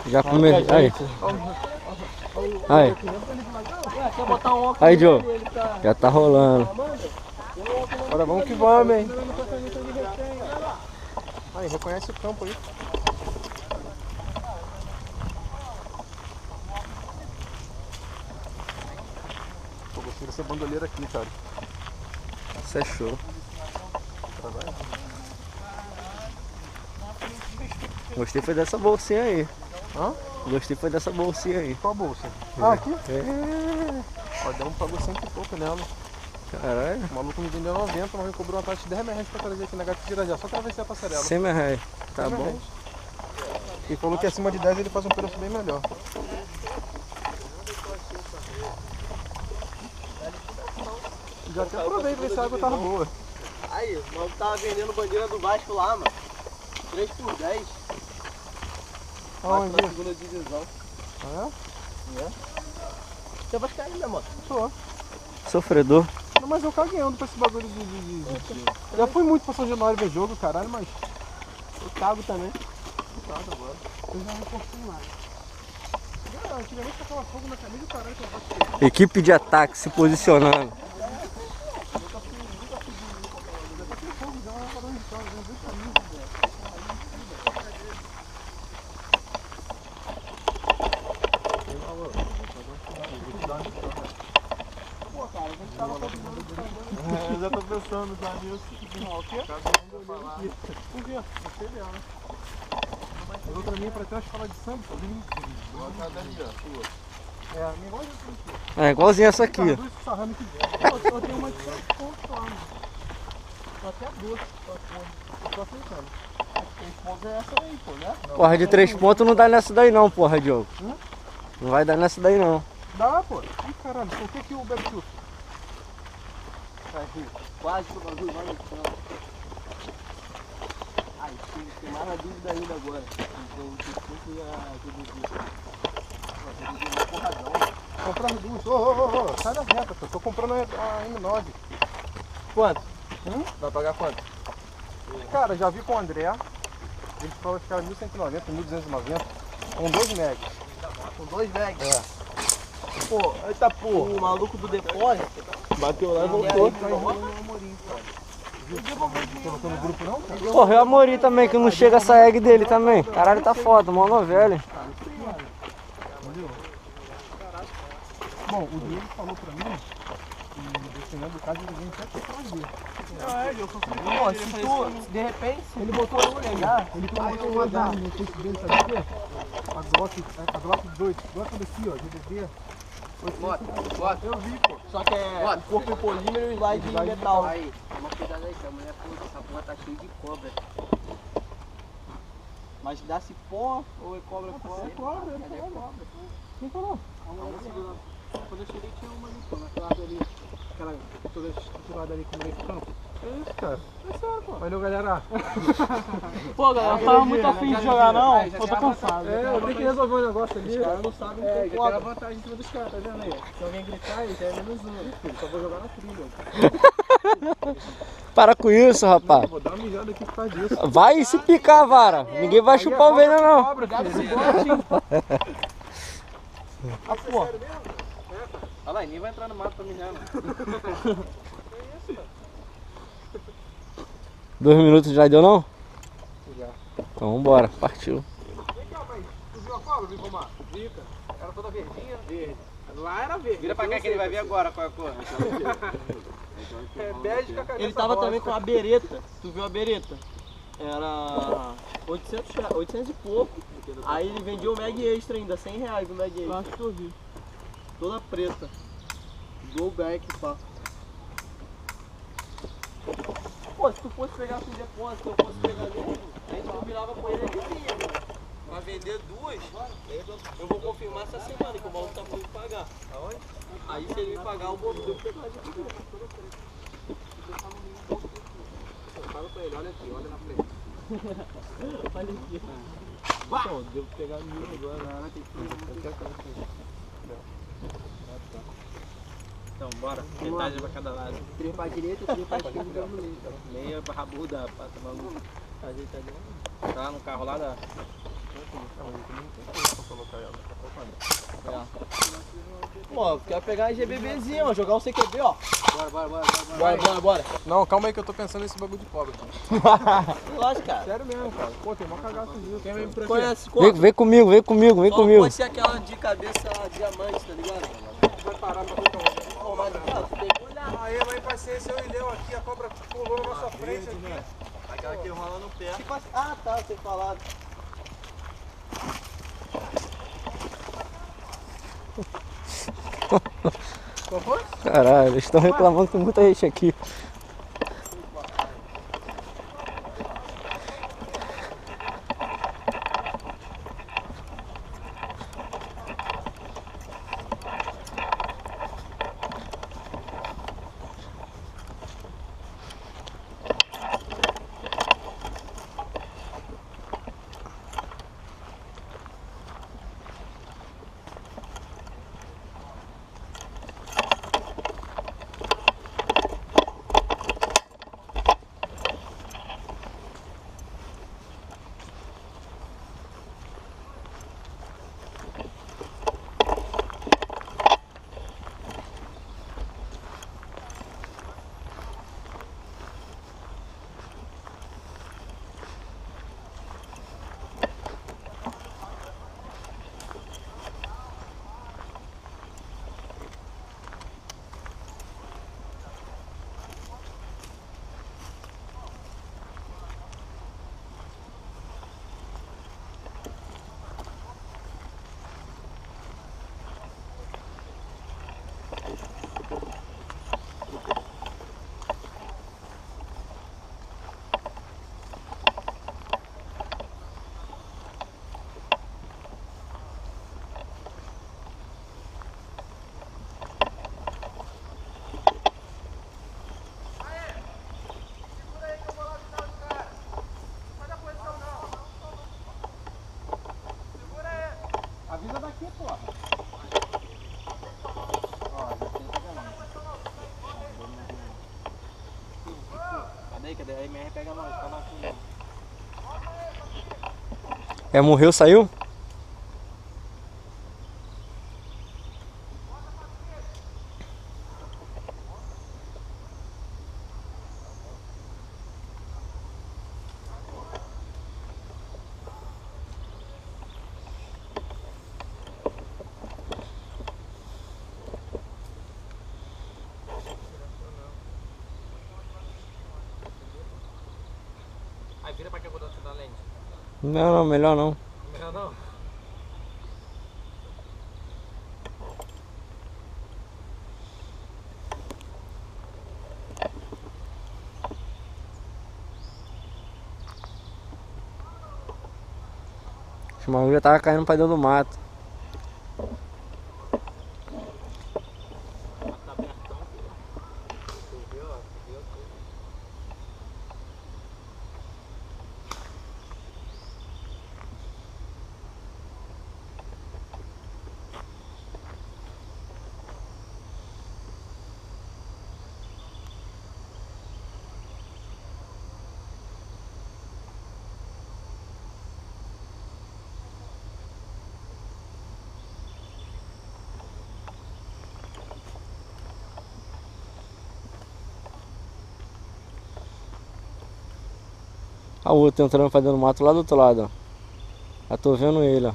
Já começou. Aí. Aí. Aí, Joe. Já tá rolando. Bora, vamos que vamos, hein? Aí, reconhece o campo aí. Pô, gostei dessa bandoleira aqui, cara. Isso é show. Gostei foi dessa bolsinha aí. Hã? Gostei foi dessa bolsinha aí. Qual a bolsa? Ah, aqui? É. Ó, deu um pagou 100 e pouco nela. Caralho. O maluco me vendeu 90, mas me cobrou uma taxa de 10 reais pra trazer aqui na Gata de Irajá. Só atravessei a passarela. 100 reais. Tá 100 bom? reais. Ele falou que acima de 10 ele faz um preço bem melhor. Já até provei pra ver se a água tava boa. Aí, o maluco tava vendendo bandeira do Vasco lá, mano. 3 por 10. Aonde? Na segunda divisão. Ah, Você é vascaíno, né, mano? é? Sou. Sofredor. Não, mas eu cagueando pra esse bagulho de... Já fui muito pra São Januário ver jogo, caralho, mas... Eu cago também. Cago agora. Eu já não confio mais. Antigamente tacava fogo na camisa e caralho que eu gosto. Equipe de ataque se posicionando. Eu já tô pensando já nisso. O quê? Por quê? Gostei dela. A outra minha pra ter uma escola de samba, fazendo é, a minha igual essa aqui. É igualzinho essa aqui. Duas sarrando que vier. Eu tenho uma de 3 pontos lá, mano. Tô até a duas. Tô aceitando. 3 pontos é essa aí, pô, né? Porra, de 3 pontos não dá nessa daí não, porra, Diogo. Não vai dar nessa daí não. Dá, pô. Ih, caralho, por que que o Beto... Quase que o bagulho vai no chão. Ai, tem mais uma dúvida ainda agora. Então, o que é a GDD? Porradão. Comprar duas. Sai da reta, pô. Tô comprando a M9. Quanto? Vai pagar quanto? Cara, já vi com o André. Eles falaram que ficava 1.190, 1.290. Com 2 megas. Com 2 megas? É. Pô, eita porra. O maluco do depósito bateu lá e voltou. Colocou no grupo não, cara? Porra, e o Amorim também, que não chega essa egg dele também. Caralho, tá foda, mó novela. Bom, o Diego falou pra mim que dependendo do caso ele vem até pra fazer. Pô, se tu, de repente, Ele botou eu pegar, ele colocou uma data no Face dele, sabe o quê? A Glock 2, Glock daqui, ó, GDD. bota. Eu vi, pô. Só que é corpo em polímero e slide em metal. Aí, toma cuidado aí, que a mulher falou que essa porra tá cheia de cobra. Mas dá cipó ou é cobra fora? É cobra. Quem falou? Quando eu cheguei tinha uma ali, pô, naquela árvore ali. Aquela toda estruturada ali com meio de campo. É isso, cara. É sério, pô. Valeu, galera. Pô, galera, eu tava muito afim de jogar não, eu tô cansado. É, eu tenho que resolver um negócio ali. Os caras não sabem É, o já que tem a é vantagem em cima dos caras, tá vendo aí? Se alguém gritar aí, já é menos um. Filho, só vou jogar na trilha. Para com isso, rapaz. Vou dar uma mijada aqui por causa disso. Vai se picar, vara. Ninguém vai chupar o veneno, não. Cobra, filho. Ah, pô. Olha lá, nem vai entrar no mato pra mijar, não. 2 minutos já deu, não? Já. Então vambora, partiu. Vem cá, pai. Tu viu a cobra, viu, Romar? Vi, cara. Era toda verdinha. Verde. Lá era verde. Vira pra cá que ele vai ver agora qual é a cor. É bege com a cabeça Ele tava rosa. também com a bereta. Tu viu a bereta? Era 800 e pouco. Aí ele vendia o Mag Extra ainda, 100 reais o Mag Extra. Acho que eu vi. Toda preta. Go back, pá. Pô, se tu fosse pegar com depósito, se eu fosse pegar dele, a gente combinava com ele, ele vinha, mano. Pra vender duas, eu vou confirmar essa semana que o maluco tá falando de pagar. Aonde? Aí se ele me pagar, eu vou pegar de aqui. Fala pra ele, olha aqui, olha na frente. Olha aqui. Então, devo pegar 1000 agora. Não, tem que Então, bora. Metade pra cada lado. 3 pra direita e 3 pra esquerda. Meia pra rabuda, pra tomar um. Ajeitadinho. Tá no carro lá da. ó. Quero pegar a GBBzinha, ó. Jogar o CQB, ó. Bora. Não, calma aí que eu tô pensando nesse bagulho de pobre. Relaxa, cara. Sério mesmo, cara. Pô, tem mó cagaço nisso. Quem vai me pra quê? Conhece, Vem comigo, vem comigo. Pode ser aquela de cabeça diamante, tá ligado? Vai parar pra botar um. Ó, mas, cara, tu tem que olhar. Aí, mas paciência, eu e Léo aqui, a cobra pulou na nossa frente aqui. Aquela que rola no pé. Ah, tá, você falado. Qual foi? Caralho, eles estão reclamando com muita gente aqui. Avisa daqui, porra. Cadê? Aí MR pega nós, tá na fundo. Morreu, saiu? Aí vira pra que eu vou dar da lente. Não, melhor não. Melhor não? O maluco já tava caindo pra dentro do mato. Tá abertão. Choveu, ó. Choveu tudo. Ah, o outro entrando pra dentro do mato lá do outro lado, ó. Já tô vendo ele, ó.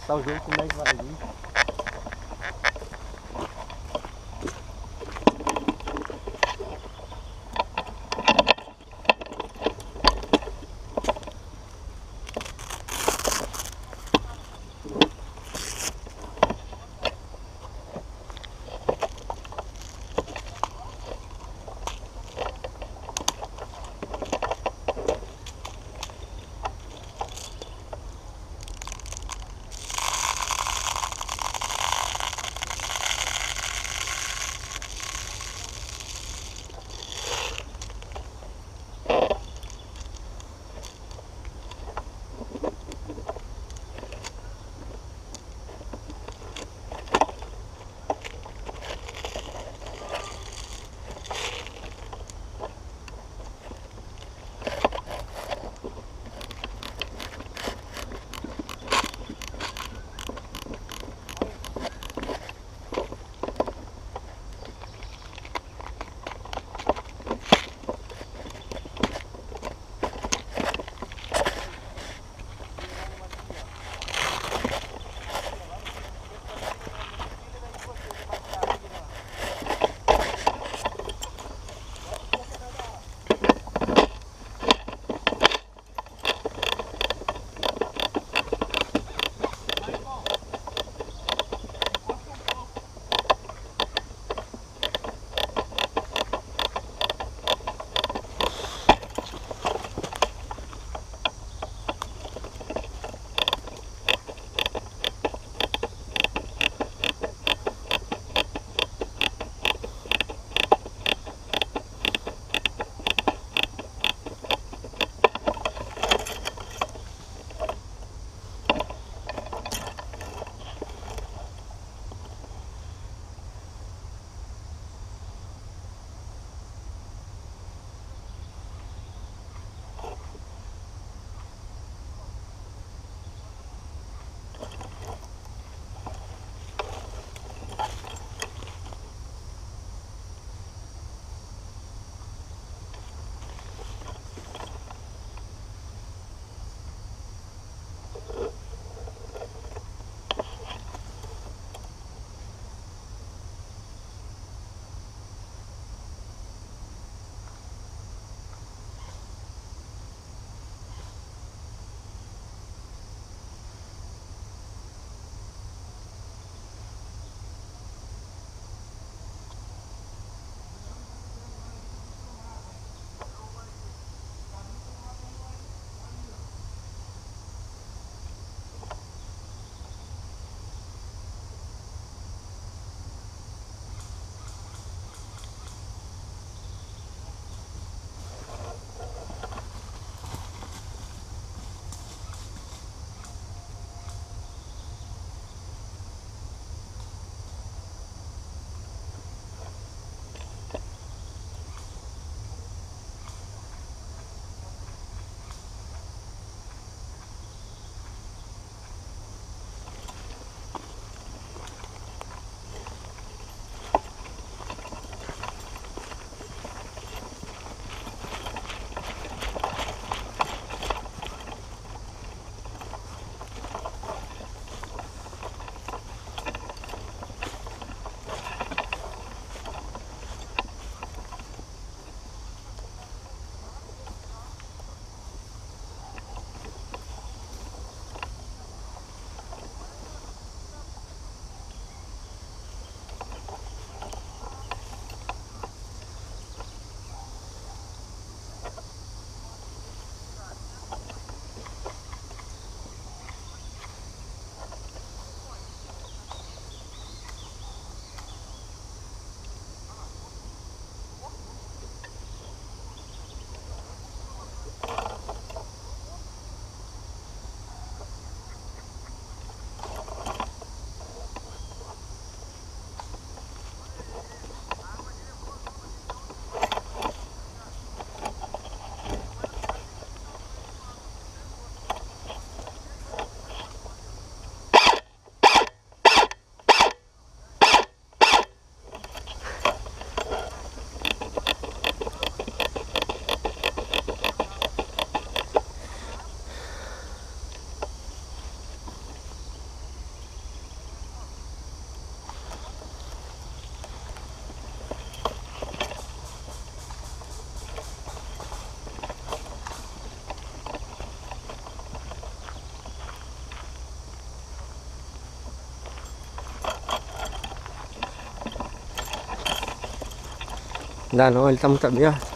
começar o jogo, como é que vai vir? Dá não, ele tá muito aberto.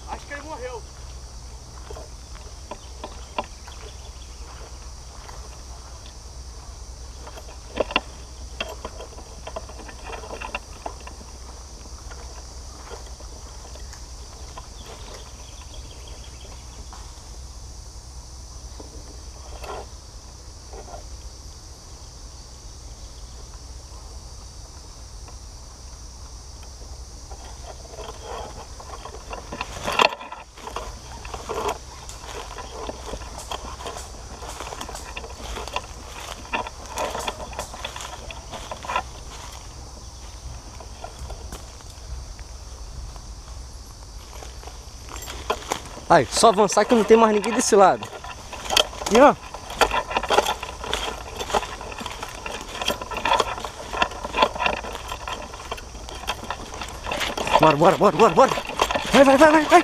Acho que ele morreu. Aí, só avançar que não tem mais ninguém desse lado. Aqui, ó. Bora, bora, bora, bora, bora. Vai, vai, vai, vai, vai.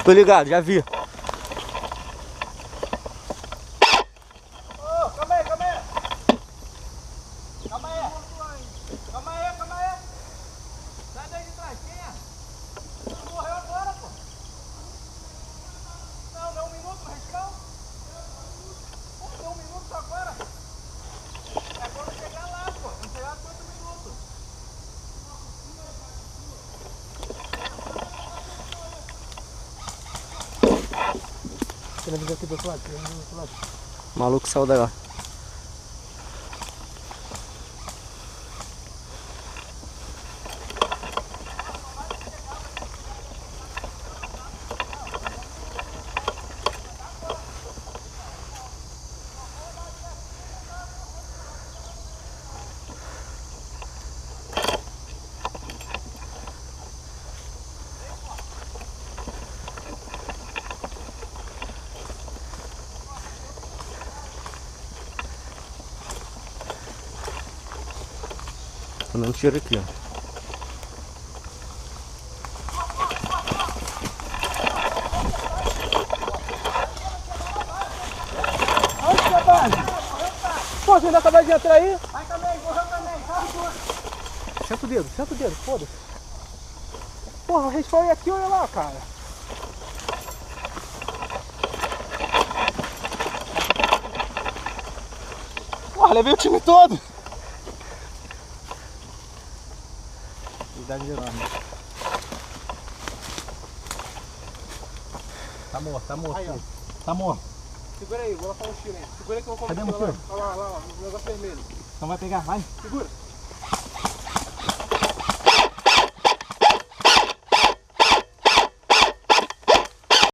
Tô ligado, já vi. Calma aí, calma aí. Calma aí. Calma aí, calma aí. Sai daí de trás, quem é? Tu morreu agora, pô. Não, deu 1 minuto no rescaldo. Pô, deu 1 minuto só agora. É quando chegar lá, pô. Não chegar 4 minutos. Você lembra aqui do outro lado? O maluco saiu daí, ó. Tô dando tiro aqui, ó. Onde você vai? Pô, você ainda acabou de entrar aí? Vai também, morreu também. Senta o dedo, foda-se. Porra, o respawn é aqui, olha lá, cara. Porra, levei o time todo. Cuidado de enorme. Tá morto, tá morto. Aí, ó. Tá morto. Segura aí, vou lá falar um tiro aí. Segura aí que eu vou Cadê comer. o tiro? Olha lá, o negócio vermelho. Então vai pegar, vai. Segura.